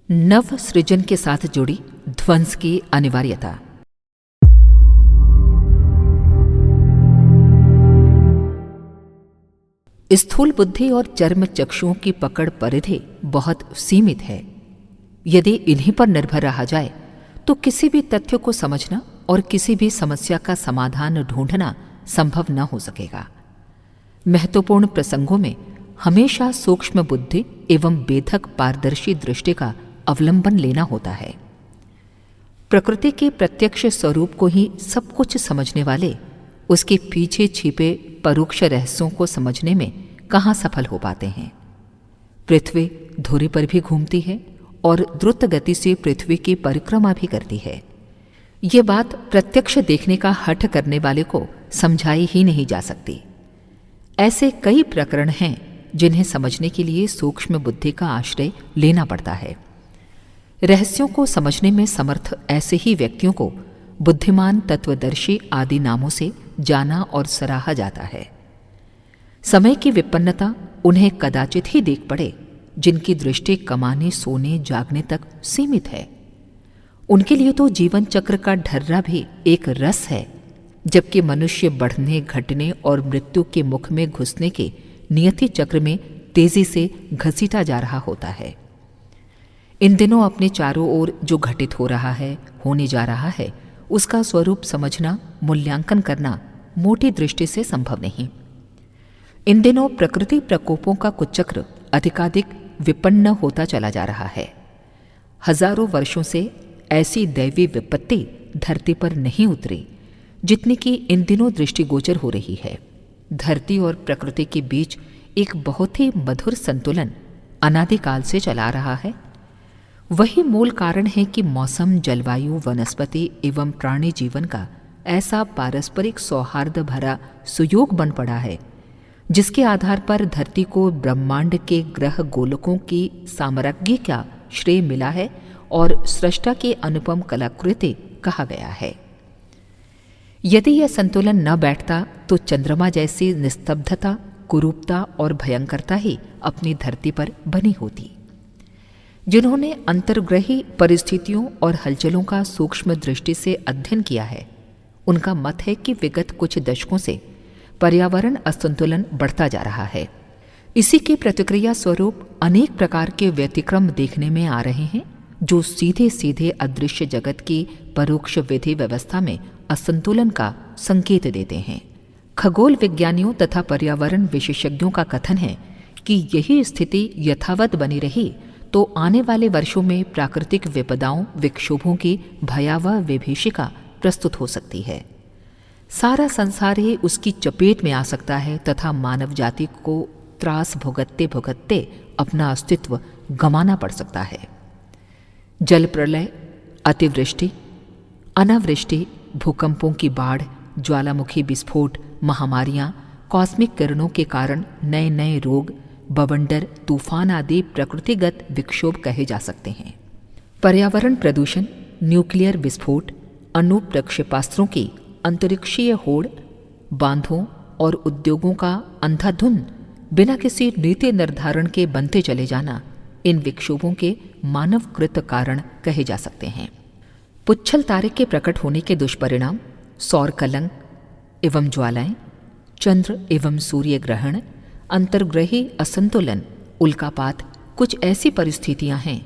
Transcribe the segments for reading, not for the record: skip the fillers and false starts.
नव सृजन के साथ जुड़ी ध्वंस की अनिवार्यता। स्थूल बुद्धि और चर्म चक्षुओं की पकड़ परिधि बहुत सीमित है। यदि इन्हीं पर निर्भर रहा जाए तो किसी भी तथ्य को समझना और किसी भी समस्या का समाधान ढूंढना संभव न हो सकेगा। महत्वपूर्ण प्रसंगों में हमेशा सूक्ष्म बुद्धि एवं बेधक पारदर्शी दृष्टि का अवलंबन लेना होता है। प्रकृति के प्रत्यक्ष स्वरूप को ही सब कुछ समझने वाले उसके पीछे छिपे परोक्ष रहस्यों को समझने में कहाँ सफल हो पाते हैं। पृथ्वी धुरी पर भी घूमती है और द्रुत गति से पृथ्वी की परिक्रमा भी करती है। ये बात प्रत्यक्ष देखने का हठ करने वाले को समझाई ही नहीं जा सकती। ऐसे कई प्रकरण हैं जिन्हें समझने के लिए सूक्ष्म बुद्धि का आश्रय लेना पड़ता है। रहस्यों को समझने में समर्थ ऐसे ही व्यक्तियों को बुद्धिमान, तत्वदर्शी आदि नामों से जाना और सराहा जाता है। समय की विपन्नता उन्हें कदाचित ही देख पड़े जिनकी दृष्टि कमाने, सोने, जागने तक सीमित है। उनके लिए तो जीवन चक्र का ढर्रा भी एक रस है, जबकि मनुष्य बढ़ने, घटने और मृत्यु के मुख में घुसने के नियति चक्र में तेजी से घसीटा जा रहा होता है। इन दिनों अपने चारों ओर जो घटित हो रहा है, होने जा रहा है, उसका स्वरूप समझना, मूल्यांकन करना मोटी दृष्टि से संभव नहीं। इन दिनों प्रकृति प्रकोपों का कुचक्र अधिकाधिक विपन्न होता चला जा रहा है। हजारों वर्षों से ऐसी दैवी विपत्ति धरती पर नहीं उतरी जितनी कि इन दिनों दृष्टिगोचर हो रही है। धरती और प्रकृति के बीच एक बहुत ही मधुर संतुलन अनादिकाल से चला रहा है। वही मूल कारण है कि मौसम, जलवायु, वनस्पति एवं प्राणी जीवन का ऐसा पारस्परिक सौहार्द भरा सुयोग बन पड़ा है, जिसके आधार पर धरती को ब्रह्मांड के ग्रह गोलकों की साम्राज्ञी का श्रेय मिला है और सृष्टा की अनुपम कलाकृति कहा गया है। यदि यह संतुलन न बैठता तो चंद्रमा जैसी निस्तब्धता, कुरूपता और भयंकरता ही अपनी धरती पर बनी होती। जिन्होंने अंतर्ग्रही परिस्थितियों और हलचलों का सूक्ष्म दृष्टि से अध्ययन किया है, उनका मत है कि विगत कुछ दशकों से पर्यावरण असंतुलन बढ़ता जा रहा है। इसी के प्रतिक्रिया स्वरूप अनेक प्रकार के व्यतिक्रम देखने में आ रहे हैं, जो सीधे सीधे अदृश्य जगत की परोक्ष विधि व्यवस्था में असंतुलन का संकेत देते हैं। खगोल विज्ञानियों तथा पर्यावरण विशेषज्ञों का कथन है कि यही स्थिति यथावत बनी रही तो आने वाले वर्षों में प्राकृतिक विपदाओं, विक्षोभों की भयावह विभीषिका प्रस्तुत हो सकती है। सारा संसार ही उसकी चपेट में आ सकता है तथा मानव जाति को त्रास भुगतते भुगतते अपना अस्तित्व गंवाना पड़ सकता है। जल प्रलय, अतिवृष्टि, अनावृष्टि, भूकंपों की बाढ़, ज्वालामुखी विस्फोट, महामारियां, कॉस्मिक किरणों के कारण नए नए रोग, बवंडर, तूफान आदि प्रकृतिगत विक्षोभ कहे जा सकते हैं। पर्यावरण प्रदूषण, न्यूक्लियर विस्फोट, अणु प्रक्षेपास्त्रों की अंतरिक्षीय होड़, बांधों और उद्योगों का अंधाधुंध बिना किसी नीति निर्धारण के बनते चले जाना इन विक्षोभों के मानवकृत कारण कहे जा सकते हैं। पुच्छल तारे के प्रकट होने के दुष्परिणाम, सौर कलंक एवं ज्वालाएं, चंद्र एवं सूर्य ग्रहण, अंतर्ग्रही असंतुलन, उल्कापात कुछ ऐसी परिस्थितियां हैं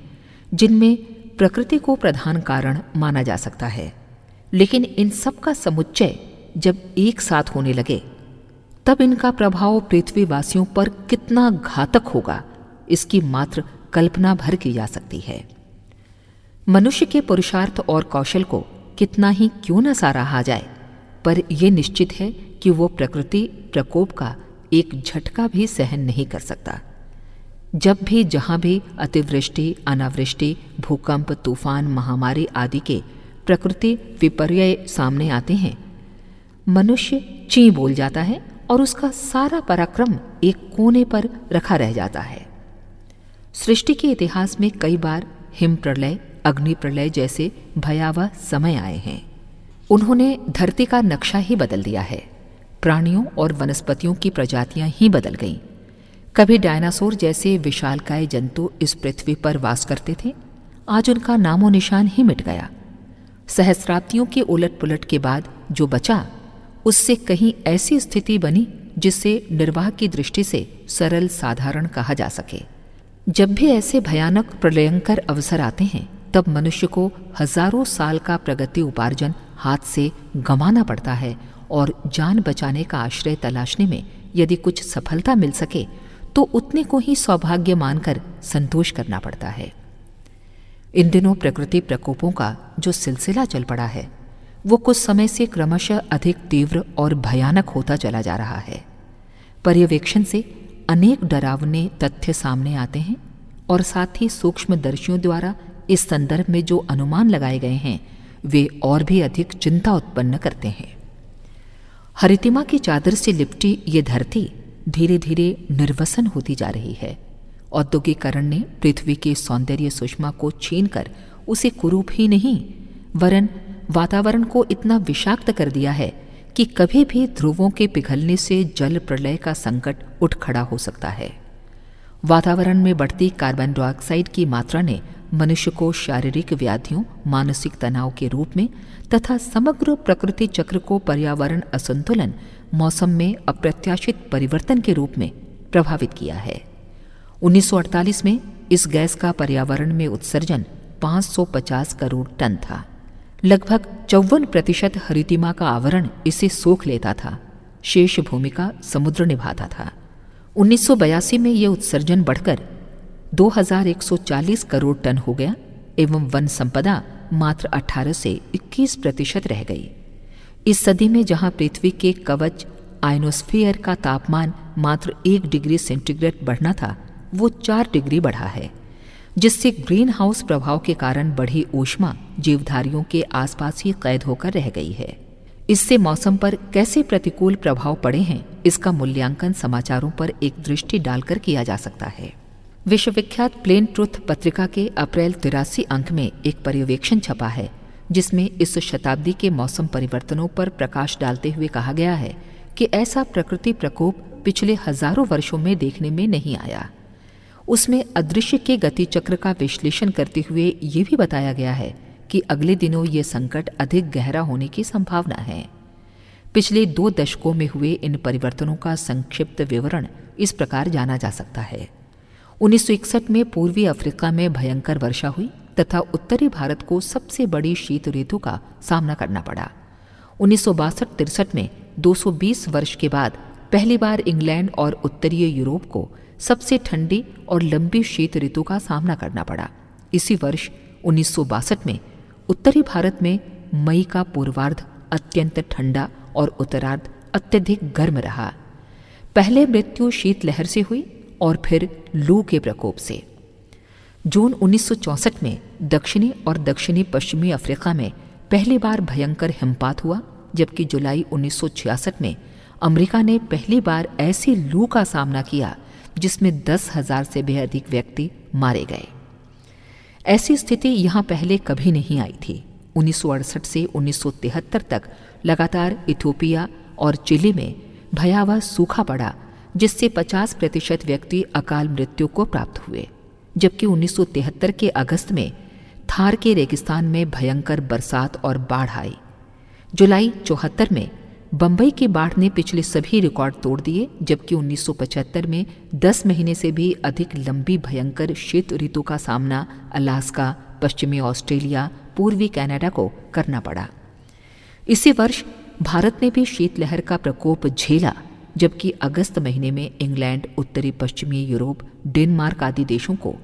जिनमें प्रकृति को प्रधान कारण माना जा सकता है। लेकिन इन सब का समुच्चय जब एक साथ होने लगे तब इनका प्रभाव पृथ्वीवासियों पर कितना घातक होगा, इसकी मात्र कल्पना भर की जा सकती है। मनुष्य के पुरुषार्थ और कौशल को कितना ही क्यों न सराहा जाए, पर यह निश्चित है कि वो प्रकृति प्रकोप का एक झटका भी सहन नहीं कर सकता। जब भी जहां भी अतिवृष्टि, अनावृष्टि, भूकंप, तूफान, महामारी आदि के प्रकृति विपर्यय सामने आते हैं, मनुष्य ची बोल जाता है और उसका सारा पराक्रम एक कोने पर रखा रह जाता है। सृष्टि के इतिहास में कई बार हिम प्रलय, अग्नि प्रलय जैसे भयावह समय आए हैं। उन्होंने धरती का नक्शा ही बदल दिया है। प्राणियों और वनस्पतियों की प्रजातियां ही बदल गईं। कभी डायनासोर जैसे विशालकाय जंतु इस पृथ्वी पर वास करते थे, आज उनका नामो निशान ही मिट गया। सहस्राब्दियों के उलट पुलट के बाद जो बचा, उससे कहीं ऐसी स्थिति बनी जिसे निर्वाह की दृष्टि से सरल साधारण कहा जा सके। जब भी ऐसे भयानक प्रलयंकर अवसर आते हैं, तब मनुष्य को हजारों साल का प्रगति उपार्जन हाथ से गंवाना पड़ता है और जान बचाने का आश्रय तलाशने में यदि कुछ सफलता मिल सके तो उतने को ही सौभाग्य मानकर संतोष करना पड़ता है। इन दिनों प्रकृति प्रकोपों का जो सिलसिला चल पड़ा है, वो कुछ समय से क्रमशः अधिक तीव्र और भयानक होता चला जा रहा है। पर्यवेक्षण से अनेक डरावने तथ्य सामने आते हैं और साथ ही सूक्ष्मदर्शियों द्वारा इस संदर्भ में जो अनुमान लगाए गए हैं, वे और भी अधिक चिंता उत्पन्न करते हैं। हरितिमा की चादर से लिपटी ये धरती धीरे धीरे निर्वसन होती जा रही है। औद्योगिकरण ने पृथ्वी के सौंदर्य सुषमा को छीनकर उसे कुरूप ही नहीं, वरन वातावरण को इतना विषाक्त कर दिया है कि कभी भी ध्रुवों के पिघलने से जल प्रलय का संकट उठ खड़ा हो सकता है। वातावरण में बढ़ती कार्बन डाइऑक्साइड की मात्रा ने मनुष्य को शारीरिक व्याधियों, मानसिक तनाव के रूप में तथा समग्र प्रकृति चक्र को पर्यावरण असंतुलन, मौसम में अप्रत्याशित परिवर्तन के रूप में प्रभावित किया है। 1948 में इस गैस का पर्यावरण में उत्सर्जन 550 करोड़ टन था। लगभग 54% हरितिमा का आवरण इसे सोख लेता था। शेष भूमिका समुद्र निभाता था। 1982 में यह उत्सर्जन बढ़कर 2140 करोड़ टन हो गया एवं वन संपदा मात्र 18 से 21% रह गई। इस सदी में जहां पृथ्वी के कवच आयनोस्फीयर का तापमान मात्र 1 डिग्री सेंटीग्रेड बढ़ना था, वो 4 डिग्री बढ़ा है, जिससे ग्रीन हाउस प्रभाव के कारण बढ़ी ऊष्मा जीवधारियों के आसपास ही कैद होकर रह गई है। इससे मौसम पर कैसे प्रतिकूल प्रभाव पड़े हैं, इसका मूल्यांकन समाचारों पर एक दृष्टि डालकर किया जा सकता है। विश्वविख्यात प्लेन ट्रुथ पत्रिका के अप्रैल 83 अंक में एक पर्यवेक्षण छपा है, जिसमें इस शताब्दी के मौसम परिवर्तनों पर प्रकाश डालते हुए कहा गया है कि ऐसा प्रकृति प्रकोप पिछले हजारों वर्षों में देखने में नहीं आया। उसमें अदृश्य के गति चक्र का विश्लेषण करते हुए ये भी बताया गया है कि अगले दिनों ये संकट अधिक गहरा होने की संभावना है। पिछले 2 दशकों में हुए इन परिवर्तनों का संक्षिप्त विवरण इस प्रकार जाना जा सकता है। 1961 में पूर्वी अफ्रीका में भयंकर वर्षा हुई तथा उत्तरी भारत को सबसे बड़ी शीत ऋतु का सामना करना पड़ा। 1962-63 में 220 वर्ष के बाद पहली बार इंग्लैंड और उत्तरीय यूरोप को सबसे ठंडी और लंबी शीत ऋतु का सामना करना पड़ा। इसी वर्ष 1962 में उत्तरी भारत में मई का पूर्वार्ध अत्यंत ठंडा और उत्तरार्ध अत्यधिक गर्म रहा। पहले मृत्यु शीतलहर से हुई और फिर लू के प्रकोप से। जून 1964 में दक्षिणी और दक्षिणी पश्चिमी अफ्रीका में पहली बार भयंकर हिमपात हुआ, जबकि जुलाई 1966 में अमेरिका ने पहली बार ऐसी लू का सामना किया जिसमें 10,000 से भी अधिक व्यक्ति मारे गए। ऐसी स्थिति यहाँ पहले कभी नहीं आई थी। 1968 से 1973 तक लगातार इथियोपिया और चिली में भयावह सूखा पड़ा, जिससे 50% व्यक्ति अकाल मृत्यु को प्राप्त हुए, जबकि 1973 के अगस्त में थार के रेगिस्तान में भयंकर बरसात और बाढ़ आई। जुलाई 74 में बंबई की बाढ़ ने पिछले सभी रिकॉर्ड तोड़ दिए, जबकि 1975 में 10 महीने से भी अधिक लंबी भयंकर शीत ऋतु का सामना अलास्का, पश्चिमी ऑस्ट्रेलिया, पूर्वी कनाडा को करना पड़ा। इसी वर्ष भारत ने भी शीतलहर का प्रकोप झेला, जबकि अगस्त महीने में इंग्लैंड, उत्तरी पश्चिमी यूरोप, डेनमार्क आदि देशों को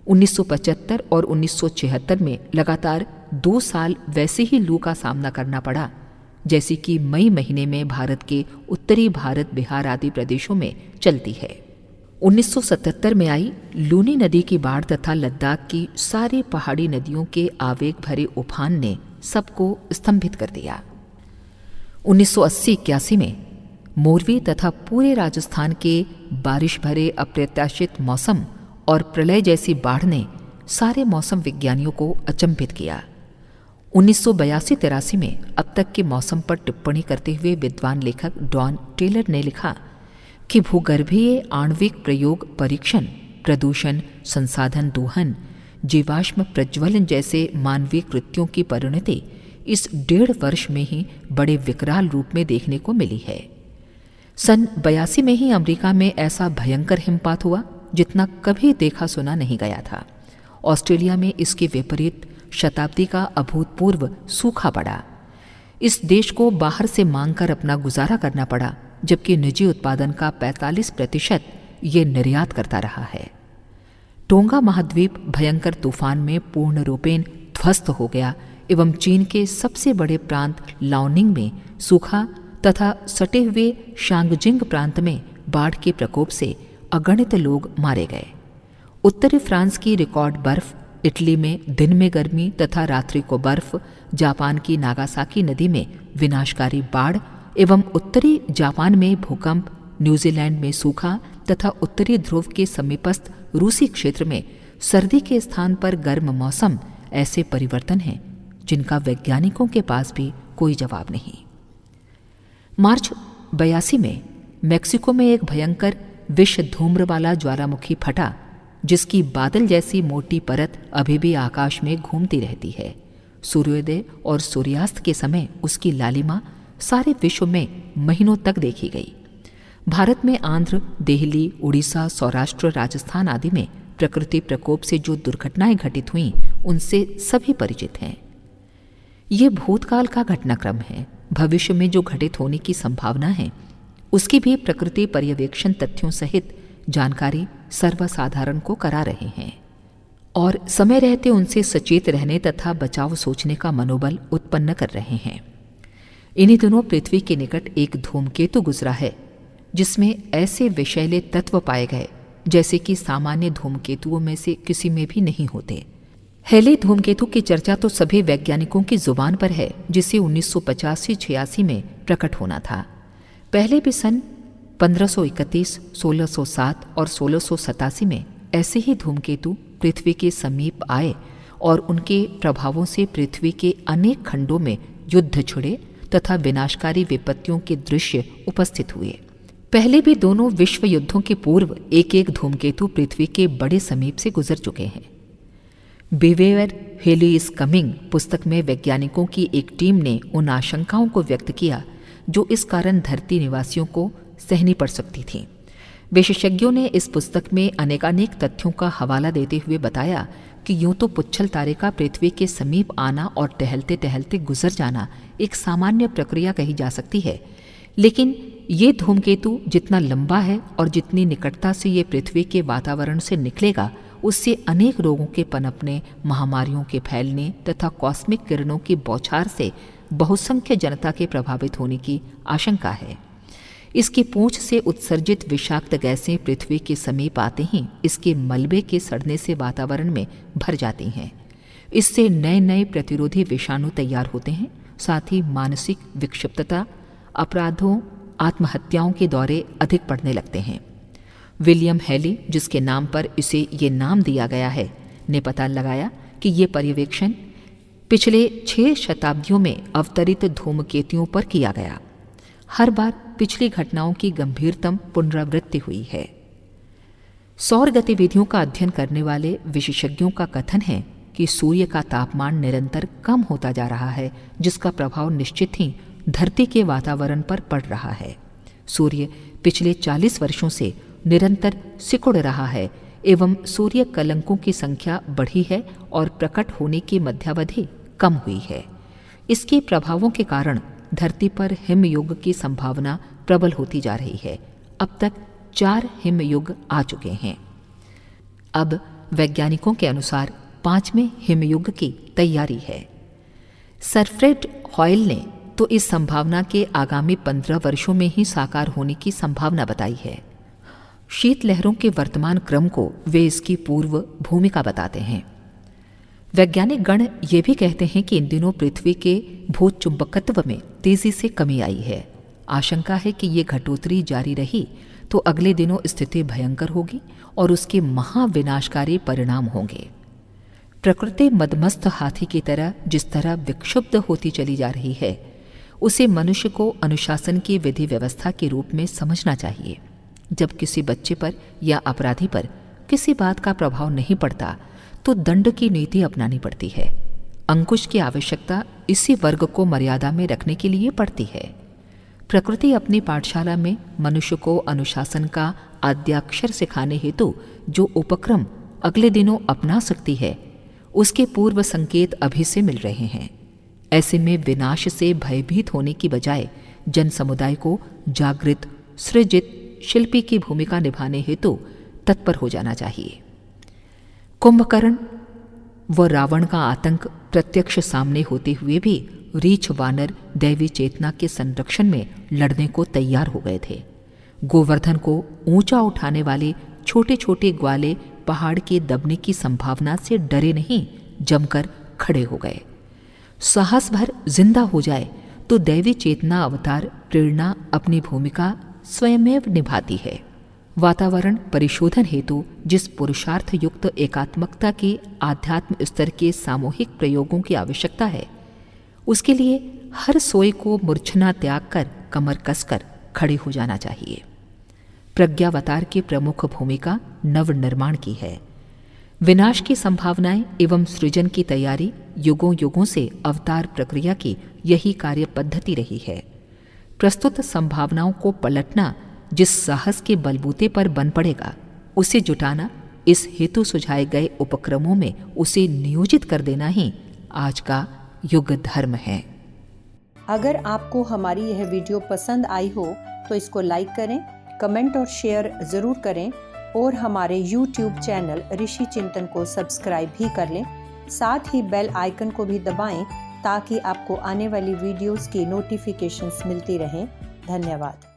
1975 और 1976 में लगातार 2 साल वैसे ही लू का सामना करना पड़ा, जैसी कि मई महीने में भारत के उत्तरी भारत, बिहार आदि प्रदेशों में चलती है। 1977 में आई लूनी नदी की बाढ़ तथा लद्दाख की सारी पहाड़ी नदियों के आवेग भरे उफान ने सबको स्तंभित कर दिया। 1980-81 में मोरवी तथा पूरे राजस्थान के बारिश भरे अप्रत्याशित मौसम और प्रलय जैसी बाढ़ ने सारे मौसम विज्ञानियों को अचंभित किया। 1982-83 में अब तक के मौसम पर टिप्पणी करते हुए विद्वान लेखक डॉन टेलर ने लिखा कि भूगर्भीय आणविक प्रयोग परीक्षण, प्रदूषण, संसाधन दोहन, जीवाश्म प्रज्वलन जैसे मानवीय कृत्यों की परिणति इस 1.5 वर्ष में ही बड़े विकराल रूप में देखने को मिली है। सन 82 में ही अमेरिका में ऐसा भयंकर हिमपात हुआ जितना कभी देखा सुना नहीं गया था। ऑस्ट्रेलिया में इसके विपरीत शताब्दी का अभूतपूर्व सूखा पड़ा। इस देश को बाहर से मांग कर अपना गुजारा करना पड़ा, जबकि निजी उत्पादन का 45% ये निर्यात करता रहा है। टोंगा महाद्वीप भयंकर तूफान में पूर्ण रूपेण ध्वस्त हो गया एवं चीन के सबसे बड़े प्रांत लाओनिंग में सूखा तथा सटे हुए शांगजिंग प्रांत में बाढ़ के प्रकोप से अगणित लोग मारे गए। उत्तरी फ्रांस की रिकॉर्ड बर्फ, इटली में दिन में गर्मी तथा रात्रि को बर्फ, जापान की नागासाकी नदी में विनाशकारी बाढ़ एवं उत्तरी जापान में भूकंप, न्यूजीलैंड में सूखा तथा उत्तरी ध्रुव के समीपस्थ रूसी क्षेत्र में सर्दी के स्थान पर गर्म मौसम ऐसे परिवर्तन हैं जिनका वैज्ञानिकों के पास भी कोई जवाब नहीं। मार्च 82 में मेक्सिको में एक भयंकर विष धूम्र वाला ज्वालामुखी फटा, जिसकी बादल जैसी मोटी परत अभी भी आकाश में घूमती रहती है। सूर्योदय और सूर्यास्त के समय उसकी लालिमा सारे विश्व में महीनों तक देखी गई। भारत में आंध्र, दिल्ली, उड़ीसा, सौराष्ट्र, राजस्थान आदि में प्रकृति प्रकोप से जो दुर्घटनाएं घटित हुईं, उनसे सभी परिचित हैं। ये भूतकाल का घटनाक्रम है। भविष्य में जो घटित होने की संभावना है, उसकी भी प्रकृति पर्यवेक्षण तथ्यों सहित जानकारी सर्वसाधारण को करा रहे हैं और समय रहते उनसे सचेत रहने तथा बचाव सोचने का मनोबल उत्पन्न कर रहे हैं। इन्हीं दिनों पृथ्वी के निकट एक धूमकेतु गुजरा है, जिसमें ऐसे विषैले तत्व पाए गए जैसे कि सामान्य धूमकेतुओं में से किसी में भी नहीं होते। हेले धूमकेतु की चर्चा तो सभी वैज्ञानिकों की जुबान पर है, जिसे 1985-86 में प्रकट होना था। पहले भी सन 1531, 1607 और 1687 में ऐसे ही धूमकेतु पृथ्वी के समीप आए और उनके प्रभावों से पृथ्वी के अनेक खंडों में युद्ध छिड़े तथा विनाशकारी विपत्तियों के दृश्य उपस्थित हुए। पहले भी दोनों विश्व युद्धों के पूर्व एक एक धूमकेतु पृथ्वी के बड़े समीप से गुजर चुके हैं। बिवेयर हेली इज कमिंग पुस्तक में वैज्ञानिकों की एक टीम ने उन आशंकाओं को व्यक्त किया जो इस कारण धरती निवासियों को सहनी पड़ सकती थीं। विशेषज्ञों ने इस पुस्तक में अनेकानेक तथ्यों का हवाला देते हुए बताया कि यूं तो पुच्छल तारे का पृथ्वी के समीप आना और टहलते टहलते गुजर जाना एक सामान्य प्रक्रिया कही जा सकती है, लेकिन ये धूमकेतु जितना लंबा है और जितनी निकटता से ये पृथ्वी के वातावरण से निकलेगा, उससे अनेक रोगों के पनपने, महामारियों के फैलने तथा कॉस्मिक किरणों की बौछार से बहुसंख्य जनता के प्रभावित होने की आशंका है। इसकी पूंछ से उत्सर्जित विषाक्त गैसें पृथ्वी के समीप आते ही इसके मलबे के सड़ने से वातावरण में भर जाती हैं। इससे नए नए प्रतिरोधी विषाणु तैयार होते हैं। साथ ही मानसिक विक्षिप्तता, अपराधों, आत्महत्याओं के दौरे अधिक बढ़ने लगते हैं। विलियम हेली, जिसके नाम पर इसे ये नाम दिया गया है, ने पता लगाया कि ये पर्यवेक्षण पिछले 6 शताब्दियों में अवतरित धूमकेतुओं पर किया गया। हर बार पिछली घटनाओं की गंभीरतम पुनरावृत्ति हुई है। सौर गतिविधियों का अध्ययन करने वाले विशेषज्ञों का कथन है कि सूर्य का तापमान निरंतर कम होता जा रहा है, जिसका प्रभाव निश्चित ही धरती के वातावरण पर पड़ रहा है। सूर्य पिछले 40 वर्षों से निरंतर सिकुड़ रहा है एवं सूर्य कलंकों की संख्या बढ़ी है और प्रकट होने की मध्यावधि कम हुई है। इसके प्रभावों के कारण धरती पर हिमयुग की संभावना प्रबल होती जा रही है। अब तक 4 हिमयुग आ चुके हैं। अब वैज्ञानिकों के अनुसार 5वें हिमयुग की तैयारी है। सर फ्रेड हॉयल ने तो इस संभावना के आगामी 15 वर्षों में ही साकार होने की संभावना बताई है। शीतलहरों के वर्तमान क्रम को वे इसकी पूर्व भूमिका बताते हैं। वैज्ञानिक गण ये भी कहते हैं कि इन दिनों पृथ्वी के भूचुंबकत्व में तेजी से कमी आई है। आशंका है कि ये घटोतरी जारी रही तो अगले दिनों स्थिति भयंकर होगी और उसके महाविनाशकारी परिणाम होंगे। प्रकृति मदमस्त हाथी की तरह जिस तरह विक्षुब्ध होती चली जा रही है, उसे मनुष्य को अनुशासन की विधि व्यवस्था के रूप में समझना चाहिए। जब किसी बच्चे पर या अपराधी पर किसी बात का प्रभाव नहीं पड़ता तो दंड की नीति अपनानी पड़ती है। अंकुश की आवश्यकता इसी वर्ग को मर्यादा में रखने के लिए पड़ती है। प्रकृति अपनी पाठशाला में मनुष्य को अनुशासन का आद्याक्षर सिखाने हेतु जो उपक्रम अगले दिनों अपना सकती है, उसके पूर्व संकेत अभी से मिल रहे हैं। ऐसे में विनाश से भयभीत होने की बजाय जन समुदाय को जागृत, सृजित शिल्पी की भूमिका निभाने हेतु तत्पर हो जाना चाहिए। कुंभकर्ण व रावण का आतंक प्रत्यक्ष सामने होते हुए भी रीछ वानर दैवी चेतना के संरक्षण में लड़ने को तैयार हो गए थे। गोवर्धन को ऊंचा उठाने वाले छोटे छोटे ग्वाले पहाड़ के दबने की संभावना से डरे नहीं, जमकर खड़े हो गए। साहस भर जिंदा हो जाए तो दैवी चेतना अवतार प्रेरणा अपनी भूमिका स्वयमेव निभाती है। वातावरण परिशोधन हेतु जिस पुरुषार्थ युक्त एकात्मकता के आध्यात्म स्तर के सामूहिक प्रयोगों की आवश्यकता है, उसके लिए हर सोए को मूर्छना त्याग कर कमर कसकर खड़े हो जाना चाहिए। प्रज्ञावतार की प्रमुख भूमिका नवनिर्माण की है। विनाश की संभावनाएं एवं सृजन की तैयारी युगों युगों से अवतार प्रक्रिया की यही कार्य पद्धति रही है। प्रस्तुत संभावनाओं को पलटना जिस साहस के बलबूते पर बन पड़ेगा, उसे जुटाना, इस हेतु सुझाए गए उपक्रमों में उसे नियोजित कर देना ही आज का युग धर्म है। अगर आपको हमारी यह वीडियो पसंद आई हो तो इसको लाइक करें, कमेंट और शेयर ज़रूर करें और हमारे YouTube चैनल ऋषि चिंतन को सब्सक्राइब भी कर लें। साथ ही बेल आइकन को भी दबाएं ताकि आपको आने वाली वीडियोस की नोटिफिकेशंस मिलती रहें। धन्यवाद।